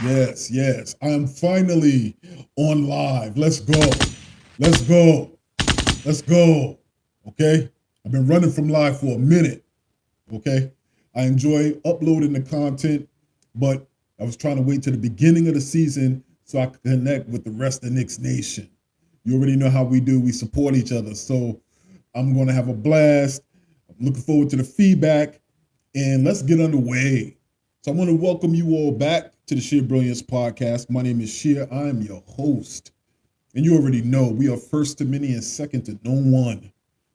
Yes, yes. I am finally on live. Let's go. Let's go. Let's go. Okay. I've been running from live for a minute. Okay. I enjoy uploading the content, but I was trying to wait to the beginning of the season so I could connect with the rest of Knicks Nation. You already know how we do. We support each other. So I'm going to have a blast. I'm looking forward to the feedback, and let's get underway. So I want to welcome you all back to the Shir Brilliance podcast. My name is Shir. I am your host. And you already know we are first to many and second to no one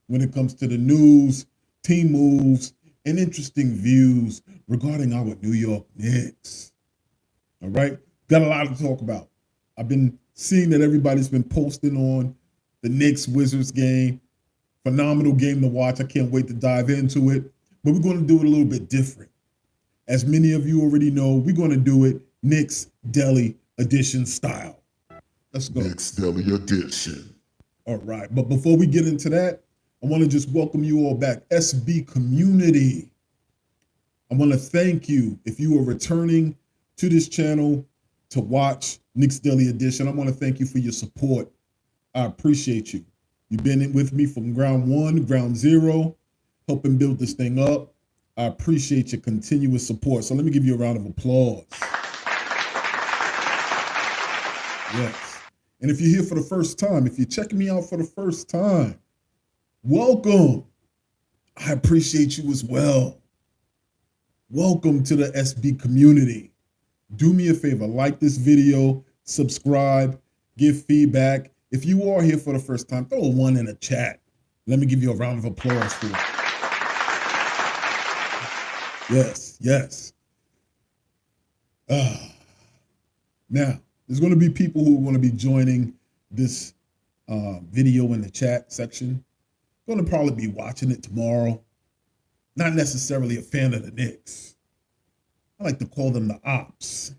when it comes to the news, team moves, and interesting views regarding our New York Knicks. All right? Got a lot to talk about. I've been seeing that everybody's been posting on the Knicks Wizards game. Phenomenal game to watch. I can't wait to dive into it. But we're going to do it a little bit different. As many of you already know, we're going to do it Knicks Deli edition style. Let's go. Knicks Deli Edition. All right. But before we get into that, I want to just welcome you all back. SB community. I want to thank you if you are returning to this channel to watch Knicks Deli Edition. I want to thank you for your support. I appreciate you. You've been with me from ground one, ground zero, helping build this thing up. I appreciate your continuous support. So let me give you a round of applause. Yes. And if you're here for the first time, if you're checking me out for the first time, welcome. I appreciate you as well. Welcome to the SB community. Do me a favor, like this video, subscribe, give feedback. If you are here for the first time, throw a one in the chat. Let me give you a round of applause for it. Yes, yes. Now, there's going to be people who are going to be joining this video in the chat section. Going to probably be watching it tomorrow. Not necessarily a fan of the Knicks. I like to call them the ops.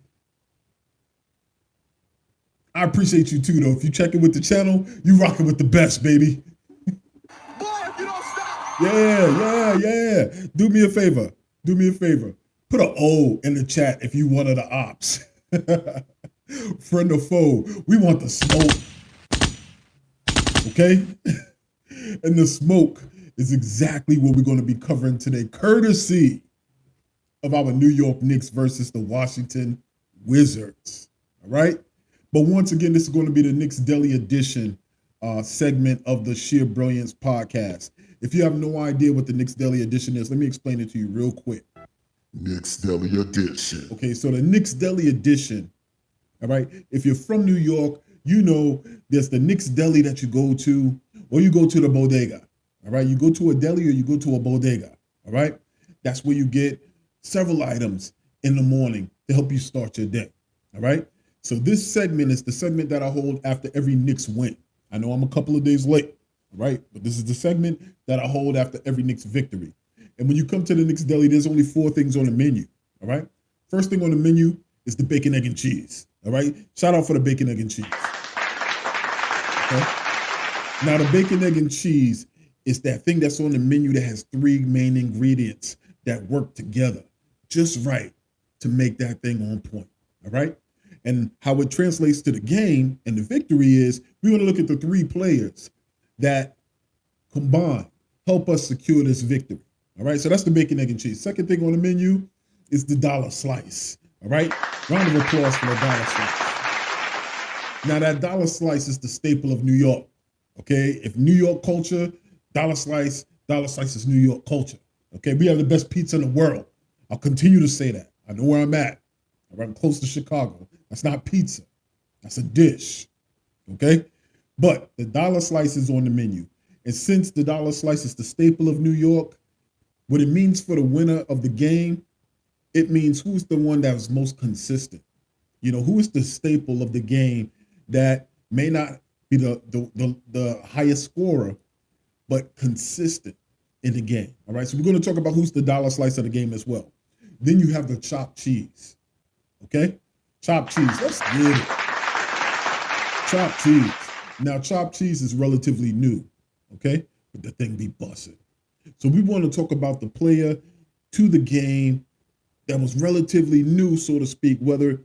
I appreciate you too, though. If you check in with the channel, you rocking with the best, baby. Boy, if you don't stop. Yeah. Do me a favor. Do me a favor. Put an O in the chat if you one of the ops. Friend or foe, we want the smoke. Okay? And the smoke is exactly what we're going to be covering today, courtesy of our New York Knicks versus the Washington Wizards. All right? But once again, this is going to be the Knicks Deli edition segment of the Shir Brilliance podcast. If you have no idea what the Knicks Deli edition is, let me explain it to you real quick. Knicks Deli Edition. Okay, so the Knicks Deli edition, all right, if you're from New York, you know there's the Knicks Deli that you go to, or you go to the bodega, all right? You go to a deli or you go to a bodega, all right? That's where you get several items in the morning to help you start your day, all right? So this segment is the segment that I hold after every Knicks win. I know I'm a couple of days late, right? But this is the segment that I hold after every Knicks victory. And when you come to the Knicks Deli, there's only 4 things on the menu, all right? First thing on the menu is the bacon, egg, and cheese, all right? Shout out for the bacon, egg, and cheese. Okay? Now, the bacon, egg, and cheese is that thing that's on the menu that has 3 main ingredients that work together just right to make that thing on point, all right? And how it translates to the game and the victory is we want to look at the 3 players that combined help us secure this victory. All right, so that's the bacon, egg, and cheese. Second thing on the menu is the dollar slice. All right, round of applause for the dollar slice. Now, that dollar slice is the staple of New York. Okay, if New York culture, dollar slice is New York culture. Okay, we have the best pizza in the world. I'll continue to say that. I know where I'm at. I'm close to Chicago. That's not pizza. That's a dish. Okay? But the dollar slice is on the menu. And since the dollar slice is the staple of New York, what it means for the winner of the game, it means who's the one that was most consistent. You know, who is the staple of the game that may not be the highest scorer, but consistent in the game. All right, so we're going to talk about who's the dollar slice of the game as well. Then you have the chopped cheese. Okay? Chopped cheese. Let's get it. Chopped cheese. Now, chopped cheese is relatively new. Okay? But the thing be busted. So we want to talk about the player to the game that was relatively new, so to speak, whether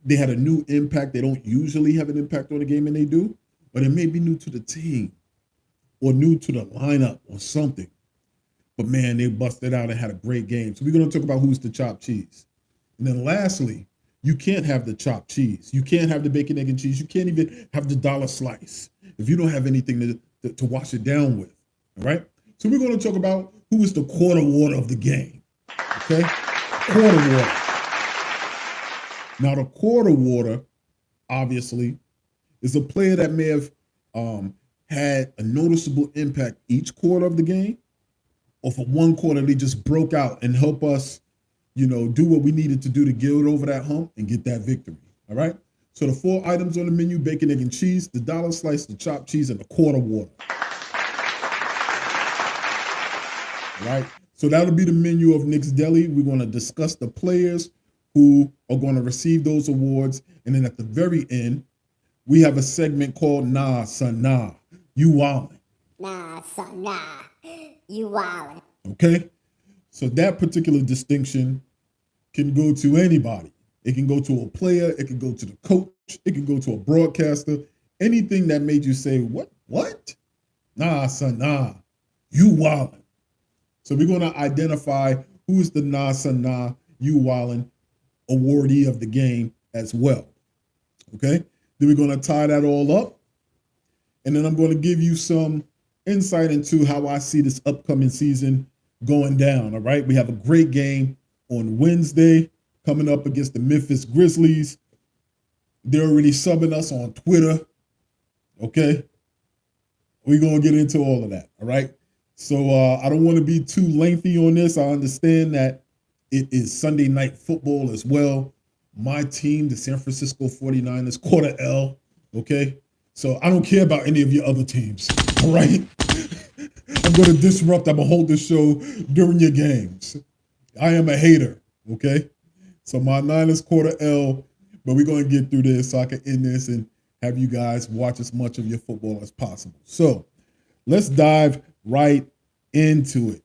they had a new impact. They don't usually have an impact on the game, and they do, but it may be new to the team or new to the lineup or something. But man, they busted out and had a great game. So we're going to talk about who's the chopped cheese. And then lastly, you can't have the chopped cheese. You can't have the bacon, egg, and cheese. You can't even have the dollar slice if you don't have anything to wash it down with. All right? So we're going to talk about who is the quarter water of the game. Okay? Quarter water. Now, the quarter water, obviously, is a player that may have had a noticeable impact each quarter of the game, or for one quarter they just broke out and help us, do what we needed to do to get over that hump and get that victory. All right. So the 4 items on the menu: bacon, egg, and cheese, the dollar slice, the chopped cheese, and the quarter water. All right. So that'll be the menu of Knicks Deli. We're going to discuss the players who are going to receive those awards. And then at the very end, we have a segment called Nah, Son, Nah. You wildin'. Nah, son, nah. You wildin'. Okay? So that particular distinction can go to anybody. It can go to a player. It can go to the coach. It can go to a broadcaster. Anything that made you say, what? Nah, son, nah. You wildin'. So we're going to identify who is the Nah, son, nah. You wildin' awardee of the game as well. Okay? Then we're going to tie that all up. And then I'm going to give you some insight into how I see this upcoming season going down. All right. We have a great game on Wednesday coming up against the Memphis Grizzlies. They're already subbing us on Twitter. Okay. We're going to get into all of that. All right. So I don't want to be too lengthy on this. I understand that it is Sunday night football as well. My team, the San Francisco 49ers, quarter L. Okay. So I don't care about any of your other teams. All right. I'm going to disrupt. I'm going to hold the show during your games. I am a hater. Okay. So my Niners quarter L, but we're going to get through this so I can end this and have you guys watch as much of your football as possible. So let's dive right into it.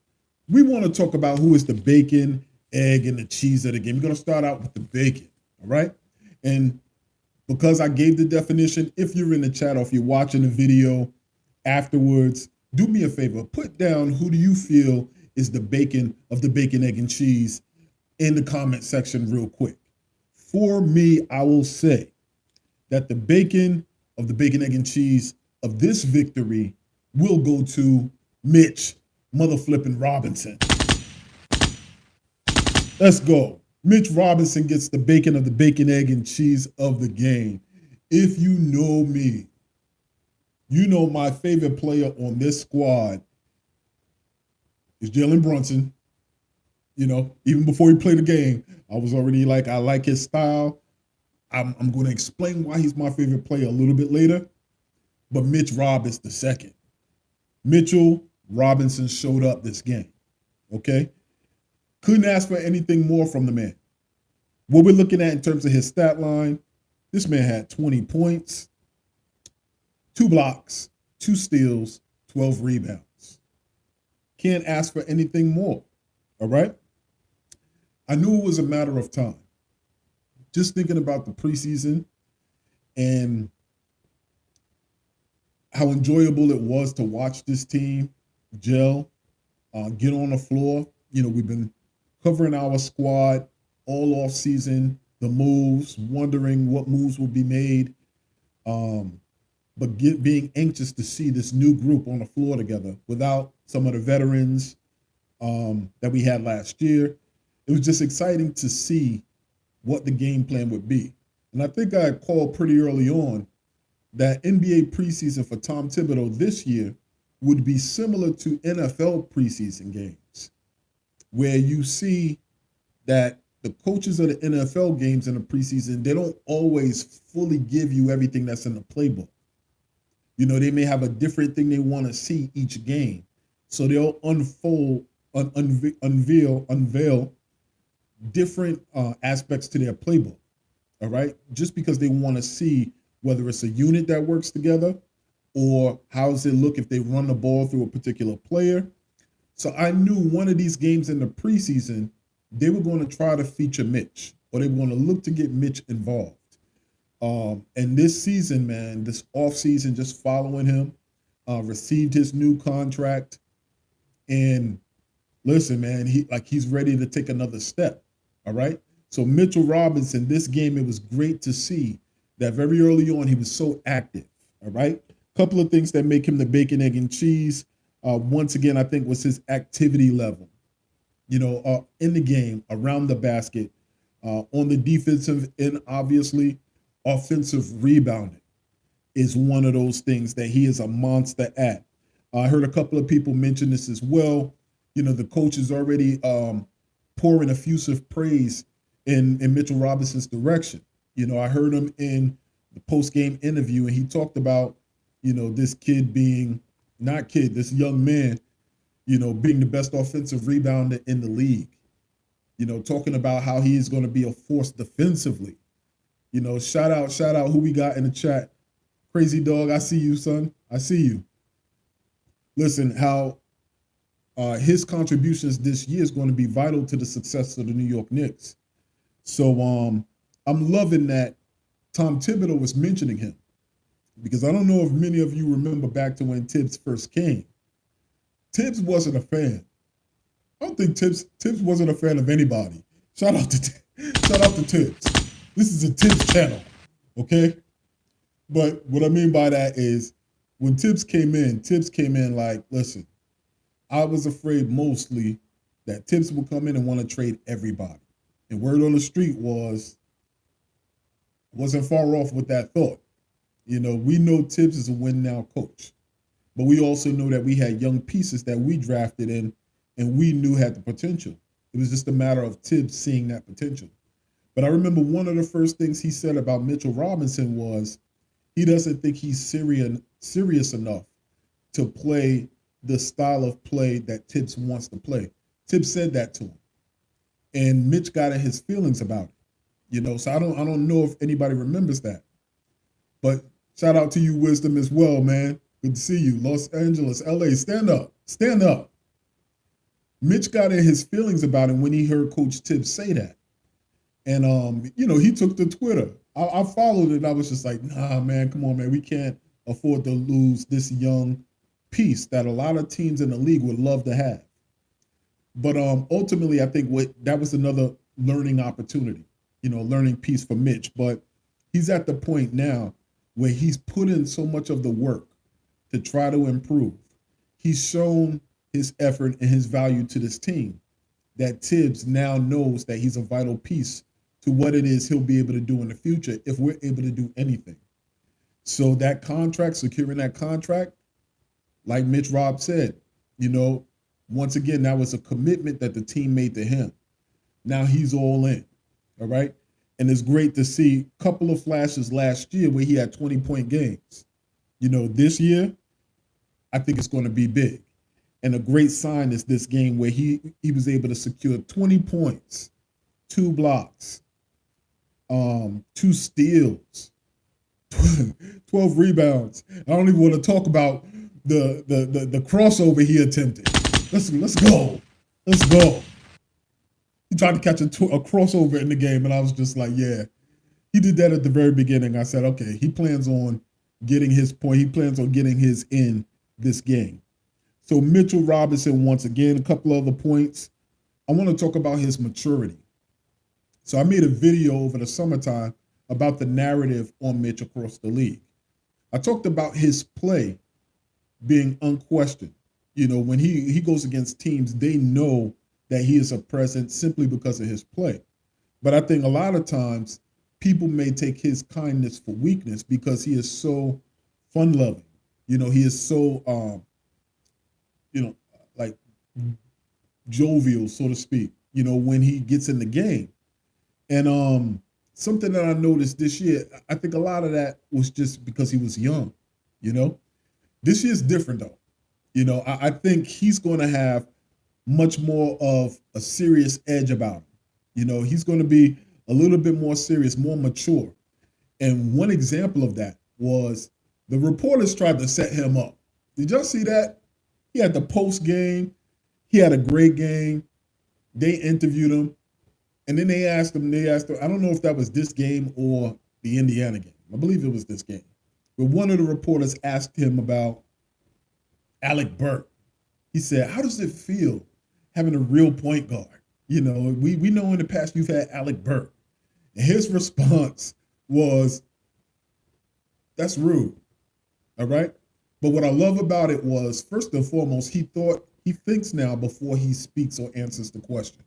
We want to talk about who is the bacon, egg, and the cheese of the game. We're going to start out with the bacon. All right. And because I gave the definition, if you're in the chat or if you're watching the video afterwards, do me a favor. Put down who do you feel is the bacon of the bacon, egg, and cheese in the comment section real quick. For me, I will say that the bacon of the bacon, egg, and cheese of this victory will go to Mitch mother-flipping Robinson. Let's go. Mitch Robinson gets the bacon of the bacon, egg, and cheese of the game. If you know me, you know my favorite player on this squad is Jalen Brunson. Even before he played the game, I was already like, I like his style. I'm going to explain why he's my favorite player a little bit later. But Mitch Rob is the second. Mitchell Robinson showed up this game. Okay? Couldn't ask for anything more from the man. What we're looking at in terms of his stat line, this man had 20 points, 2 blocks, 2 steals, 12 rebounds. Can't ask for anything more. All right? I knew it was a matter of time. Just thinking about the preseason and how enjoyable it was to watch this team gel, get on the floor. We've been covering our squad all off season, the moves, wondering what moves will be made, but being anxious to see this new group on the floor together without some of the veterans that we had last year. It was just exciting to see what the game plan would be. And I think I called pretty early on that NBA preseason for Tom Thibodeau this year would be similar to NFL preseason games, where you see that the coaches of the NFL games in the preseason, they don't always fully give you everything that's in the playbook. They may have a different thing they want to see each game. So they'll unveil different aspects to their playbook, all right? Just because they want to see whether it's a unit that works together or how does it look if they run the ball through a particular player. So I knew one of these games in the preseason, they were going to try to feature Mitch, or they were going to look to get Mitch involved. And this season, man, this off season, just following him, received his new contract, and listen, man, he's ready to take another step. All right. So Mitchell Robinson, this game, it was great to see that very early on he was so active. All right. Couple of things that make him the bacon, egg, and cheese. Once again, I think was his activity level. In the game, around the basket, on the defensive end, obviously, offensive rebounding is one of those things that he is a monster at. I heard a couple of people mention this as well. The coach is already pouring effusive praise in Mitchell Robinson's direction. I heard him in the post-game interview, and he talked about, this kid being, not kid, this young man, being the best offensive rebounder in the league. Talking about how he is going to be a force defensively. Shout out who we got in the chat. Crazy Dog, I see you, son. I see you. Listen, how his contributions this year is going to be vital to the success of the New York Knicks. So I'm loving that Tom Thibodeau was mentioning him, because I don't know if many of you remember back to when Tibbs first came. Tibbs wasn't a fan. I don't think Tibbs wasn't a fan of anybody. Shout out to Tibbs. This is a Tibbs channel, okay? But what I mean by that is when Tibbs came in like, listen, I was afraid mostly that Tibbs would come in and want to trade everybody. And word on the street wasn't far off with that thought. We know Tibbs is a win now coach, but we also know that we had young pieces that we drafted in and we knew had the potential. It was just a matter of Tibbs seeing that potential. But I remember one of the first things he said about Mitchell Robinson was he doesn't think he's serious enough to play the style of play that Tibbs wants to play. Tibbs said that to him. And Mitch got in his feelings about it. So I don't know if anybody remembers that. But shout out to you, Wisdom, as well, man. Good to see you. Los Angeles, LA, stand up. Stand up. Mitch got in his feelings about it when he heard Coach Tibbs say that. And, he took to Twitter. I followed it. I was just like, nah, man, come on, man. We can't afford to lose this young piece that a lot of teams in the league would love to have. But ultimately, I think that was another learning opportunity, learning piece for Mitch. But he's at the point now where he's put in so much of the work to try to improve. He's shown his effort and his value to this team that Tibbs now knows that he's a vital piece to what it is he'll be able to do in the future if we're able to do anything. So that contract, securing that contract, like Mitch Rob said, once again, that was a commitment that the team made to him. Now he's all in, all right? And it's great to see a couple of flashes last year where he had 20-point games. This year, I think it's going to be big. And a great sign is this game where he was able to secure 20 points, 2 blocks, 2 steals, 12 rebounds. I don't even want to talk about the crossover he attempted. Let's go. Let's go. He tried to catch a crossover in the game, and I was just like, yeah. He did that at the very beginning. I said, okay, he plans on getting his point. He plans on getting his in this game. So Mitchell Robinson, once again, a couple other points. I want to talk about his maturity. So I made a video over the summertime about the narrative on Mitch across the league. I talked about his play being unquestioned. When he goes against teams, they know that he is a presence simply because of his play. But I think a lot of times people may take his kindness for weakness because he is so fun-loving. He is so, like jovial, so to speak, when he gets in the game. And something that I noticed this year, I think a lot of that was just because he was young, This year's different, though. I think he's going to have much more of a serious edge about him. He's going to be a little bit more serious, more mature. And one example of that was the reporters tried to set him up. Did y'all see that? He had the post game. He had a great game. They interviewed him. And then they asked him, I don't know if that was this game or the Indiana game. I believe it was this game. But one of the reporters asked him about Alec Burke. He said, how does it feel having a real point guard? You know, we know in the past you've had Alec Burke. And his response was, that's rude. All right. But what I love about it was, first and foremost, he thinks now before he speaks or answers the question.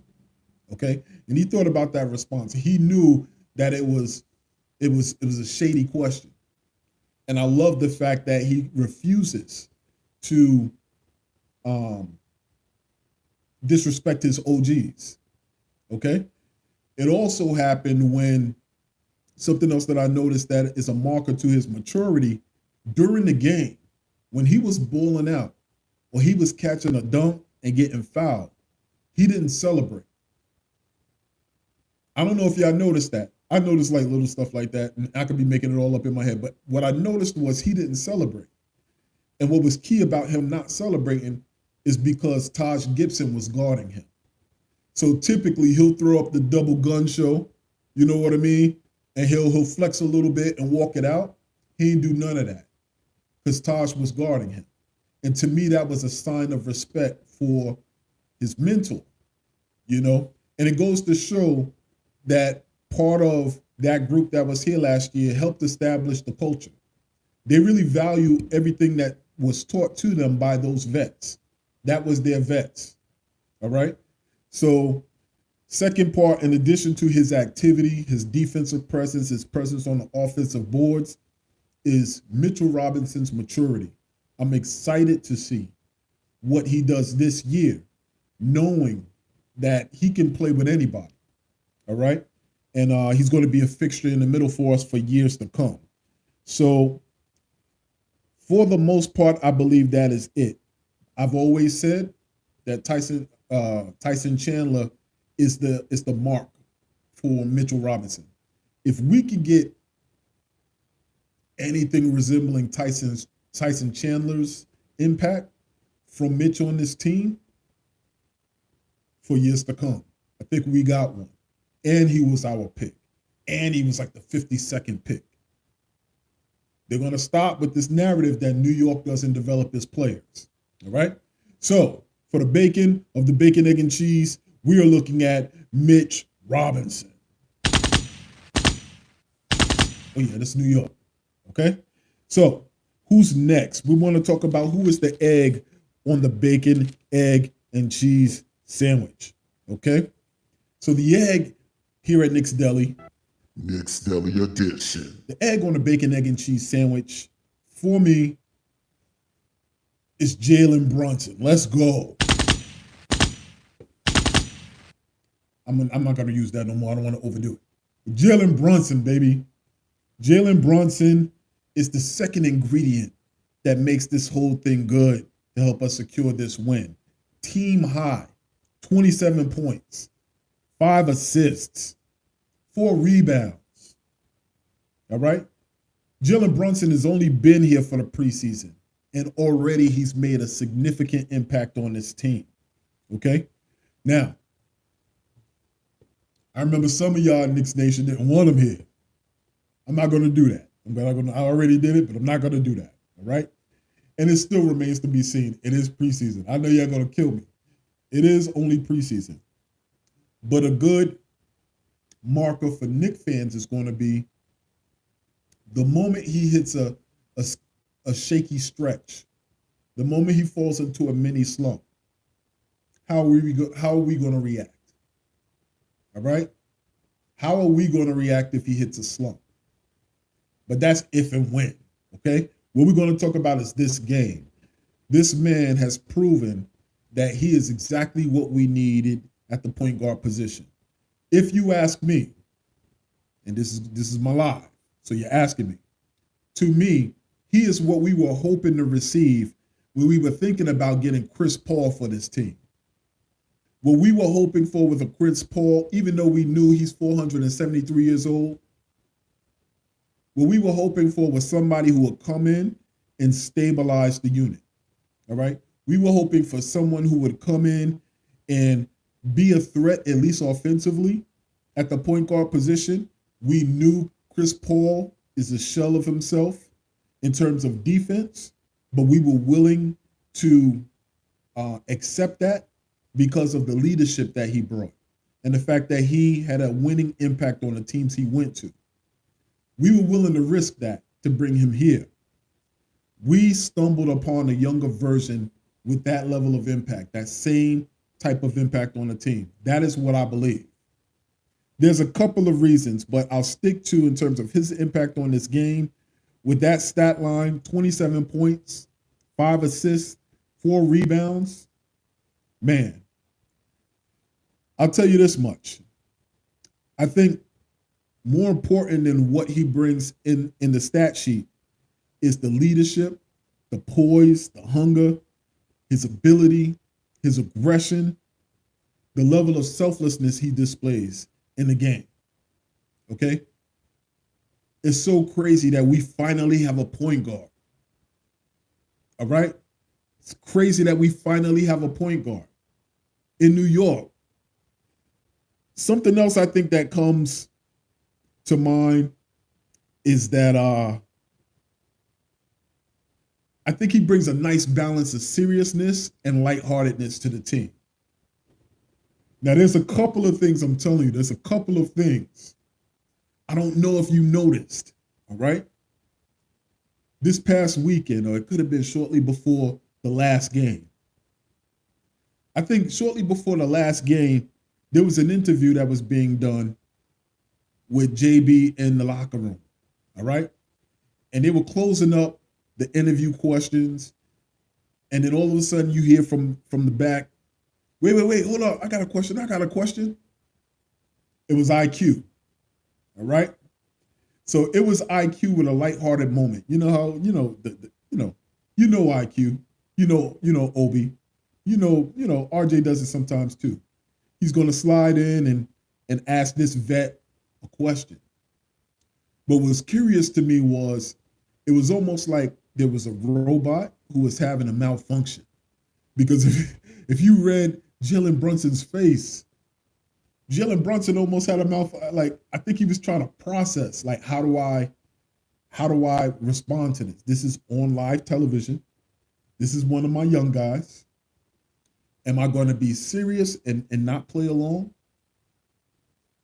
Okay. And he thought about that response. He knew that it was a shady question. And I love the fact that he refuses to disrespect his OGs. Okay. It also happened when something else that I noticed that is a marker to his maturity during the game, when he was balling out or he was catching a dunk and getting fouled, he didn't celebrate. I don't know if y'all noticed that. I noticed like little stuff like that, and I could be making it all up in my head. But what I noticed was he didn't celebrate. And what was key about him not celebrating is because Taj Gibson was guarding him. So typically he'll throw up the double gun show, you know what I mean? And he'll flex a little bit and walk it out. He didn't do none of that because Taj was guarding him. And to me, that was a sign of respect for his mentor, you know? And it goes to show that part of that group that was here last year helped establish the culture. They really value everything that was taught to them by those vets. That was their vets, all right? So second part, in addition to his activity, his defensive presence, his presence on the offensive boards, is Mitchell Robinson's maturity. I'm excited to see what he does this year, knowing that he can play with anybody, all right? And he's going to be a fixture in the middle for us for years to come. So for the most part, I believe that is it. I've always said that Tyson Chandler is the mark for Mitchell Robinson. If we could get anything resembling Tyson Chandler's impact from Mitch on this team for years to come, I think we got one. And he was our pick. And he was like the 52nd pick. They're going to stop with this narrative that New York doesn't develop its players. All right? So for the bacon of the bacon, egg, and cheese, we are looking at Mitch Robinson. Oh, yeah, that's New York. Okay? So who's next? We want to talk about who is the egg on the bacon, egg, and cheese sandwich. Okay? So the egg here at Knicks Deli. Knicks Deli edition. The egg on the bacon, egg, and cheese sandwich, for me, is Jalen Brunson. Let's go. I'm not going to use that no more. I don't want to overdo it. Jalen Brunson, baby. Jalen Brunson is the second ingredient that makes this whole thing good to help us secure this win. Team high, 27 points, 5 assists, 4 rebounds. All right? Jalen Brunson has only been here for the preseason, and already he's made a significant impact on this team. Okay? Now, I remember some of y'all in Knicks Nation didn't want him here. I'm not going to do that. I already did it, but I'm not going to do that. All right? And it still remains to be seen. It is preseason. I know y'all going to kill me. It is only preseason. But a good marker for Knick fans is going to be the moment he hits a shaky stretch, the moment he falls into a mini slump. How are we going to react? All right? How are we going to react if he hits a slump? But that's if and when, okay? What we're going to talk about is this game. This man has proven that he is exactly what we needed at the point guard position. If you ask me, and this is my live, so you're asking me, to me, he is what we were hoping to receive when we were thinking about getting Chris Paul for this team. What we were hoping for with a Chris Paul, even though we knew he's 473 years old, what we were hoping for was somebody who would come in and stabilize the unit, all right? We were hoping for someone who would come in and be a threat, at least offensively, at the point guard position. We knew Chris Paul is a shell of himself in terms of defense, but we were willing to accept that because of the leadership that he brought and the fact that he had a winning impact on the teams he went to. We were willing to risk that to bring him here. We stumbled upon a younger version with that level of impact, that same type of impact on the team. That is what I believe. There's a couple of reasons, but I'll stick to in terms of his impact on this game. With that stat line, 27 points, 5 assists, 4 rebounds. Man, I'll tell you this much. I think more important than what he brings in the stat sheet is the leadership, the poise, the hunger, his ability, his aggression, the level of selflessness he displays in the game. Okay? It's so crazy that we finally have a point guard. All right? It's crazy that we finally have a point guard in New York. Something else I think that comes to mind is that I think he brings a nice balance of seriousness and lightheartedness to the team. Now, there's a couple of things I'm telling you. There's a couple of things. I don't know if you noticed, all right? This past weekend, or it could have been shortly before the last game. I think shortly before the last game, there was an interview that was being done with JB in the locker room, all right? And they were closing up the interview questions, and then all of a sudden you hear from the back, wait, hold up, I got a question. It was IQ, all right? So it was IQ with a lighthearted moment. You know how, IQ, Obi, RJ does it sometimes too. He's going to slide in and ask this vet a question. But what was curious to me was it was almost like there was a robot who was having a malfunction. Because if you read Jalen Brunson's face, Jalen Brunson almost had a mouth. Like, I think he was trying to process, like, how do I respond to this? This is on live television. This is one of my young guys. Am I going to be serious and not play along?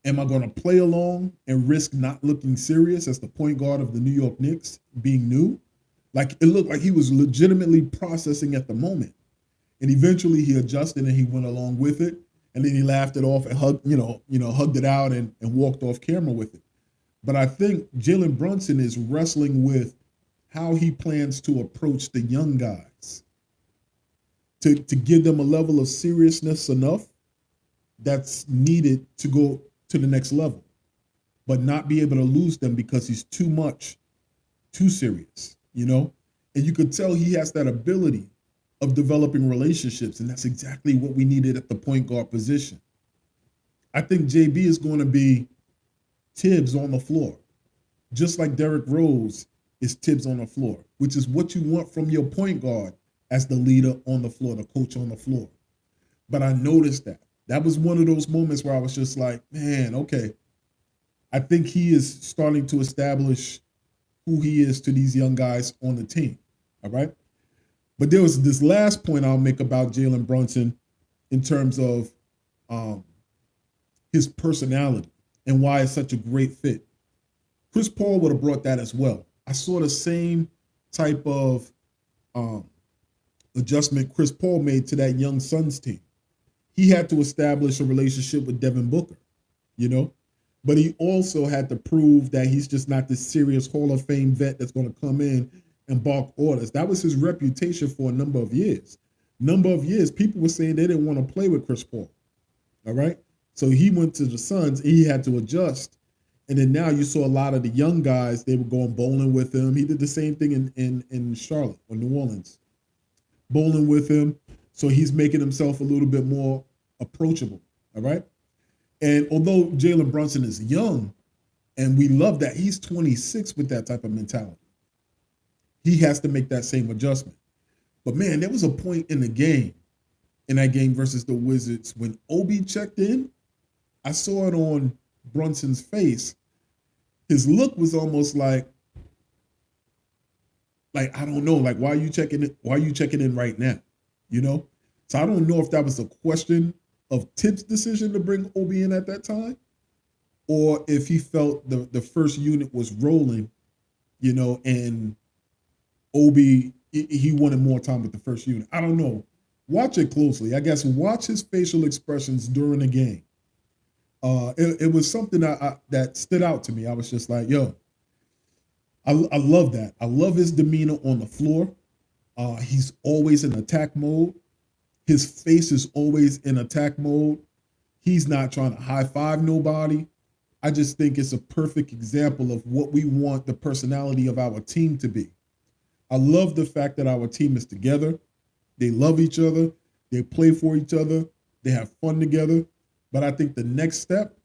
Am I going to play along and risk not looking serious as the point guard of the New York Knicks being new? Like, it looked like he was legitimately processing at the moment. And eventually he adjusted and he went along with it. And then he laughed it off and hugged it out and walked off camera with it. But I think Jalen Brunson is wrestling with how he plans to approach the young guys to give them a level of seriousness enough that's needed to go to the next level, but not be able to lose them because he's too serious, And you could tell he has that ability of developing relationships, and that's exactly what we needed at the point guard position. I think JB is going to be Tibbs on the floor, just like Derrick Rose is Tibbs on the floor, which is what you want from your point guard as the leader on the floor, the coach on the floor. But I noticed that. That was one of those moments where I was just like, man, okay. I think he is starting to establish who he is to these young guys on the team, all right? But there was this last point I'll make about Jalen Brunson in terms of his personality and why it's such a great fit. Chris Paul would have brought that as well. I saw the same type of adjustment Chris Paul made to that young Suns team. He had to establish a relationship with Devin Booker, but he also had to prove that he's just not this serious Hall of Fame vet that's going to come in and bark orders. That was his reputation for a number of years. People were saying they didn't want to play with Chris Paul, all right? So he went to the Suns, he had to adjust. And then now you saw a lot of the young guys, they were going bowling with him. He did the same thing in Charlotte or New Orleans, bowling with him. So he's making himself a little bit more approachable, all right? And although Jalen Brunson is young, and we love that, he's 26 with that type of mentality. He has to make that same adjustment. But man, there was a point in that game versus the Wizards, when Obi checked in, I saw it on Brunson's face. his look was almost like I don't know, like why are you checking it? Why are you checking in right now? You know? So I don't know if that was a question of Tip's decision to bring Obi in at that time, or if he felt the first unit was rolling, and Obi he wanted more time with the first unit. I don't know. Watch it closely. I guess watch his facial expressions during the game. It was something that stood out to me. I was just like, yo, I love that. I love his demeanor on the floor. He's always in attack mode. His face is always in attack mode. He's not trying to high five nobody. I just think it's a perfect example of what we want the personality of our team to be. I love the fact that our team is together. They love each other. They play for each other. They have fun together. But I think the next step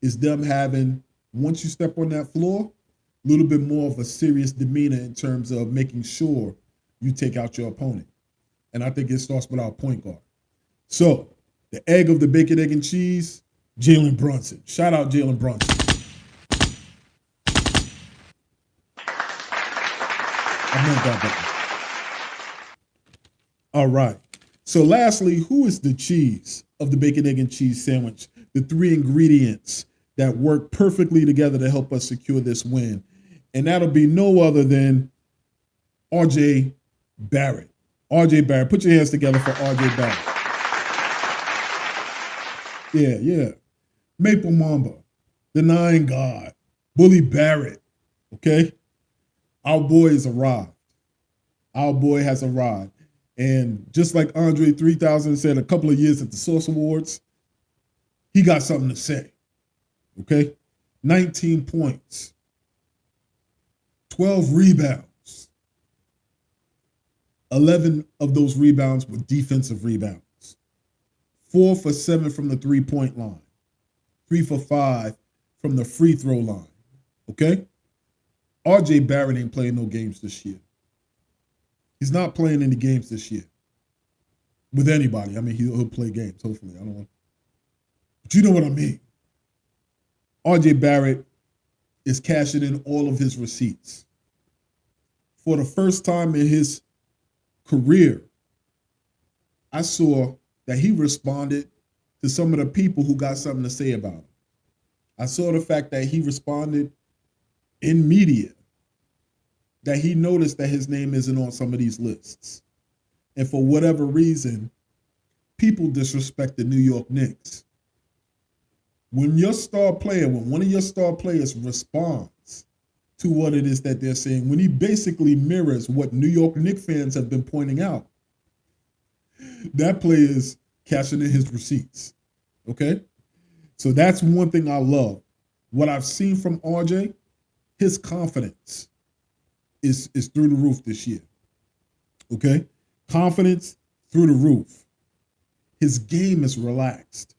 is them having, once you step on that floor, a little bit more of a serious demeanor in terms of making sure you take out your opponent. And I think it starts with our point guard. So, the egg of the bacon, egg, and cheese, Jalen Brunson. Shout out Jalen Brunson. I meant that better. All right. So lastly, who is the cheese of the bacon, egg, and cheese sandwich? The three ingredients that work perfectly together to help us secure this win. And that'll be no other than RJ Barrett. RJ Barrett. Put your hands together for RJ Barrett. Yeah. Maple Mamba, the Nine God, Bully Barrett. Okay? Our boy has arrived. Our boy has arrived. And just like Andre 3000 said a couple of years at the Source Awards, he got something to say. Okay? 19 points, 12 rebounds. 11 of those rebounds were defensive rebounds. 4 for 7 from the three-point line. 3 for 5 from the free throw line. Okay? RJ Barrett ain't playing no games this year. He's not playing any games this year with anybody. I mean, he'll play games, hopefully. I don't know. But you know what I mean. RJ Barrett is cashing in all of his receipts. For the first time in his career, I saw that he responded to some of the people who got something to say about him. I saw the fact that he responded in media, that he noticed that his name isn't on some of these lists. And for whatever reason, people disrespect the New York Knicks. When your star player, when one of your star players responds to what it is that they're saying, when he basically mirrors what New York Knicks fans have been pointing out, that player is cashing in his receipts. Okay? So that's one thing I love. What I've seen from RJ, his confidence is through the roof this year. Okay? Confidence through the roof. His game is relaxed.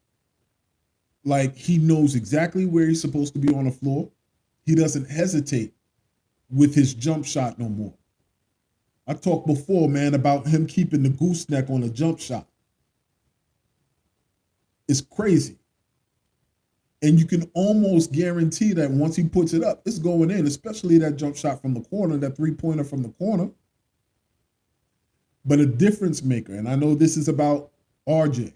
Like he knows exactly where he's supposed to be on the floor. He doesn't hesitate with his jump shot no more. I talked before, man, about him keeping the gooseneck on a jump shot. It's crazy. And you can almost guarantee that once he puts it up, it's going in, especially that jump shot from the corner, that three-pointer from the corner. But a difference maker, and I know this is about RJ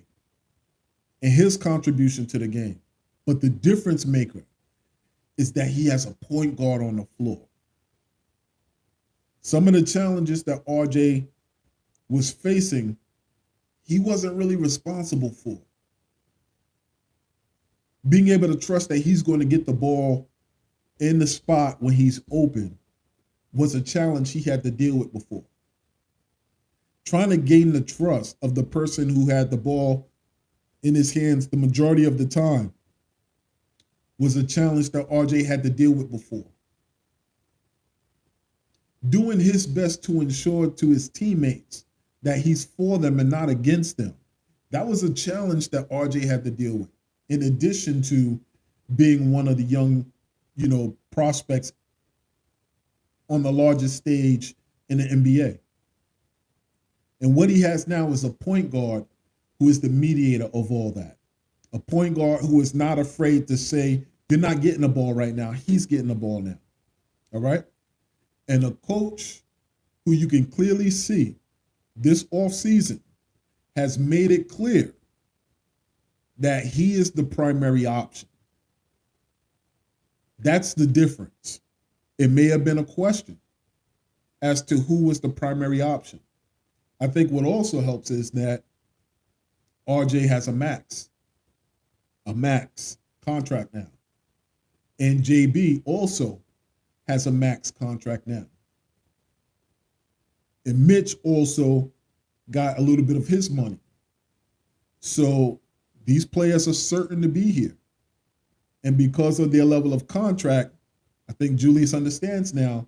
and his contribution to the game, but the difference maker is that he has a point guard on the floor. Some of the challenges that RJ was facing, he wasn't really responsible for. Being able to trust that he's going to get the ball in the spot when he's open was a challenge he had to deal with before. Trying to gain the trust of the person who had the ball in his hands the majority of the time was a challenge that RJ had to deal with before. Doing his best to ensure to his teammates that he's for them and not against them. That was a challenge that RJ had to deal with, in addition to being one of the young, prospects on the largest stage in the NBA. And what he has now is a point guard who is the mediator of all that. A point guard who is not afraid to say You're not getting the ball right now. He's getting the ball now. All right? And a coach who you can clearly see this offseason has made it clear that he is the primary option. That's the difference. It may have been a question as to who was the primary option. I think what also helps is that RJ has a max contract now. And JB also has a max contract now. And Mitch also got a little bit of his money. So these players are certain to be here. And because of their level of contract, I think Julius understands now,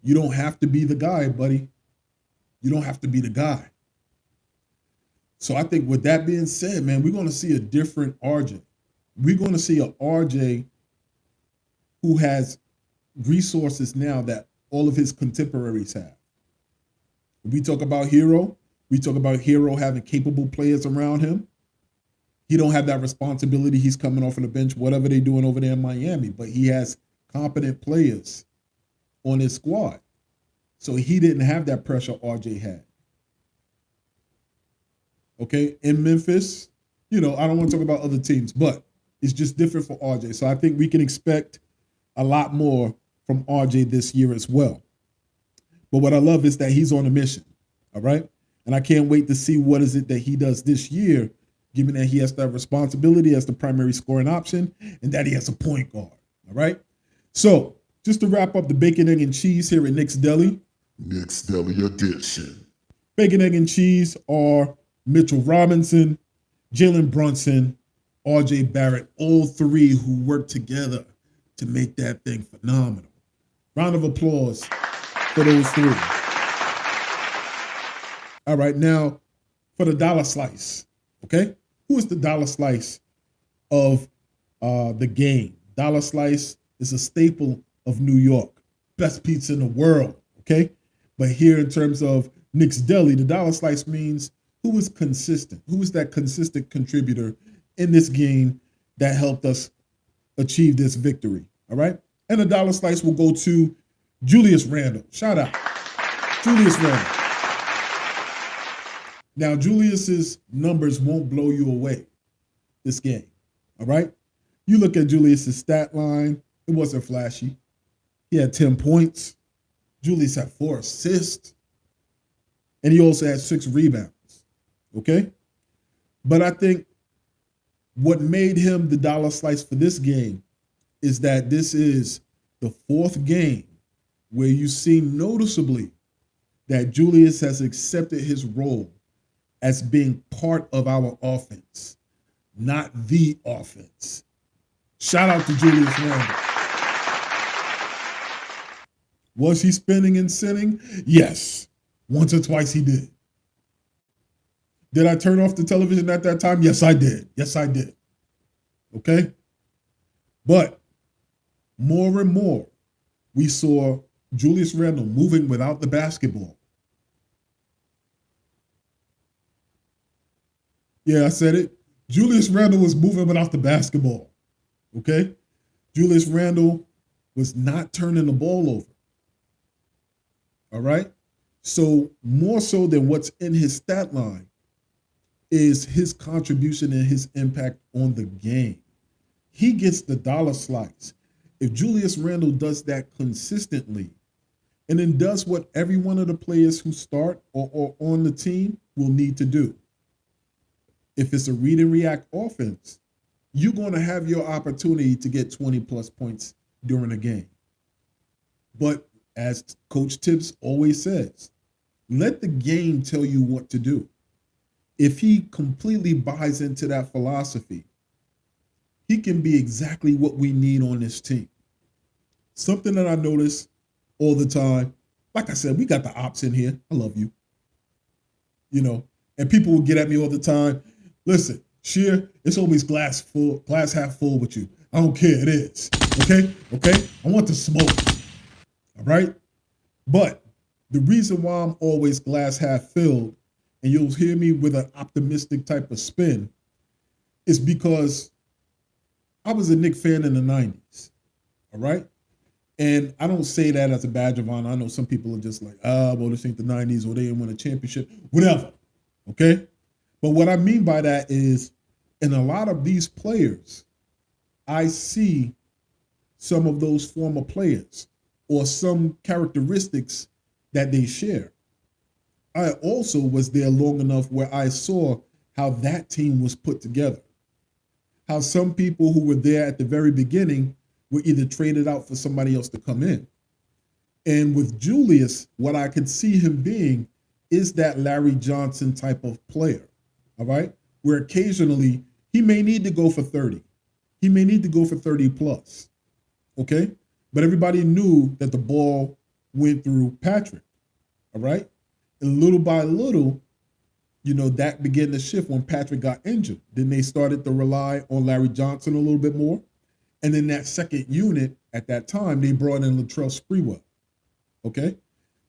you don't have to be the guy, buddy. You don't have to be the guy. So I think with that being said, man, we're going to see a different RJ. We're going to see an RJ who has resources now that all of his contemporaries have. We talk about Hero. We talk about Hero having capable players around him. He don't have that responsibility. He's coming off of the bench, whatever they're doing over there in Miami, but he has competent players on his squad. So he didn't have that pressure RJ had. Okay, in Memphis, I don't want to talk about other teams, but it's just different for RJ. So I think we can expect a lot more from RJ this year as well. But what I love is that he's on a mission, all right? And I can't wait to see what is it that he does this year, given that he has that responsibility as the primary scoring option and that he has a point guard, all right? So just to wrap up the bacon, egg, and cheese here at Knicks Deli. Knicks Deli edition. Bacon, egg, and cheese are Mitchell Robinson, Jalen Brunson, RJ Barrett, all three who worked together to make that thing phenomenal. Round of applause for those three. All right, now for the dollar slice, okay? Who is the dollar slice of the game? Dollar slice is a staple of New York. Best pizza in the world, okay? But here in terms of Knicks Deli, the dollar slice means who is consistent? Who is that consistent contributor in this game that helped us achieve this victory? All right. And the dollar slice will go to Julius Randle. Shout out. Julius Randle. Now, Julius's numbers won't blow you away this game. All right. You look at Julius's stat line, it wasn't flashy. He had 10 points. Julius had 4 assists. And he also had 6 rebounds. Okay? But I think what made him the dollar slice for this game is that this is the 4th game where you see noticeably that Julius has accepted his role as being part of our offense, not the offense. Shout out to Julius Randle. Was he spinning and sinning? Yes. Once or twice he did. Did I turn off the television at that time? Yes, I did. Yes, I did. Okay? But more and more, we saw Julius Randle moving without the basketball. Yeah, I said it. Julius Randle was moving without the basketball. Okay? Julius Randle was not turning the ball over. All right? So more so than what's in his stat line is his contribution and his impact on the game. He gets the dollar slice. If Julius Randle does that consistently and then does what every one of the players who start or on the team will need to do, if it's a read and react offense, you're going to have your opportunity to get 20 plus points during a game. But as Coach Tibbs always says, let the game tell you what to do. If he completely buys into that philosophy, he can be exactly what we need on this team. Something that I notice all the time, like I said, we got the ops in here. I love you. And people will get at me all the time. Listen, Shir, it's always glass half full with you. I don't care, it is. Okay? I want the smoke. All right? But the reason why I'm always glass half filled, and you'll hear me with an optimistic type of spin, is because I was a Knicks fan in the 90s. All right. And I don't say that as a badge of honor. I know some people are just like, well, this ain't the 90s or they didn't win a championship, whatever. Okay. But what I mean by that is in a lot of these players, I see some of those former players or some characteristics that they share. I also was there long enough where I saw how that team was put together. How some people who were there at the very beginning were either traded out for somebody else to come in. And with Julius, what I could see him being is that Larry Johnson type of player, all right? Where occasionally he may need to go for 30. He may need to go for 30 plus, okay? But everybody knew that the ball went through Patrick, all right? And little by little, that began to shift when Patrick got injured. Then they started to rely on Larry Johnson a little bit more. And then that second unit at that time, they brought in Latrell Sprewell. Okay?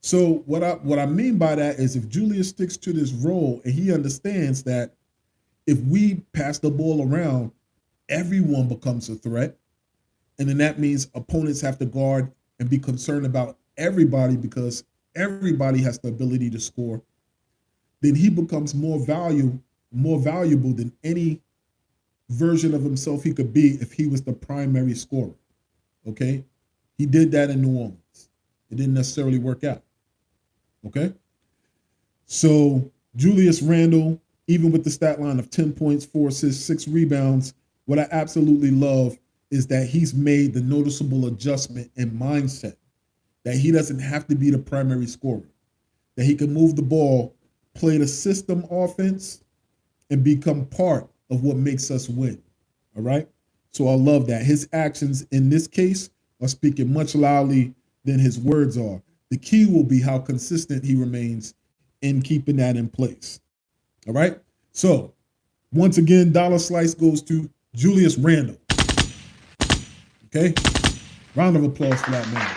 So what I mean by that is if Julius sticks to this role and he understands that if we pass the ball around, everyone becomes a threat. And then that means opponents have to guard and be concerned about everybody because everybody has the ability to score. Then he becomes more valuable than any version of himself he could be if he was the primary scorer. Okay? He did that in New Orleans. It didn't necessarily work out. Okay? So Julius Randle, even with the stat line of 10 points, 4 assists, 6 rebounds, what I absolutely love is that he's made the noticeable adjustment in mindset that he doesn't have to be the primary scorer, that he can move the ball, play the system offense, and become part of what makes us win. All right? So I love that. His actions in this case are speaking much loudly than his words are. The key will be how consistent he remains in keeping that in place. All right? So once again, dollar slice goes to Julius Randle. Okay? Round of applause for that man.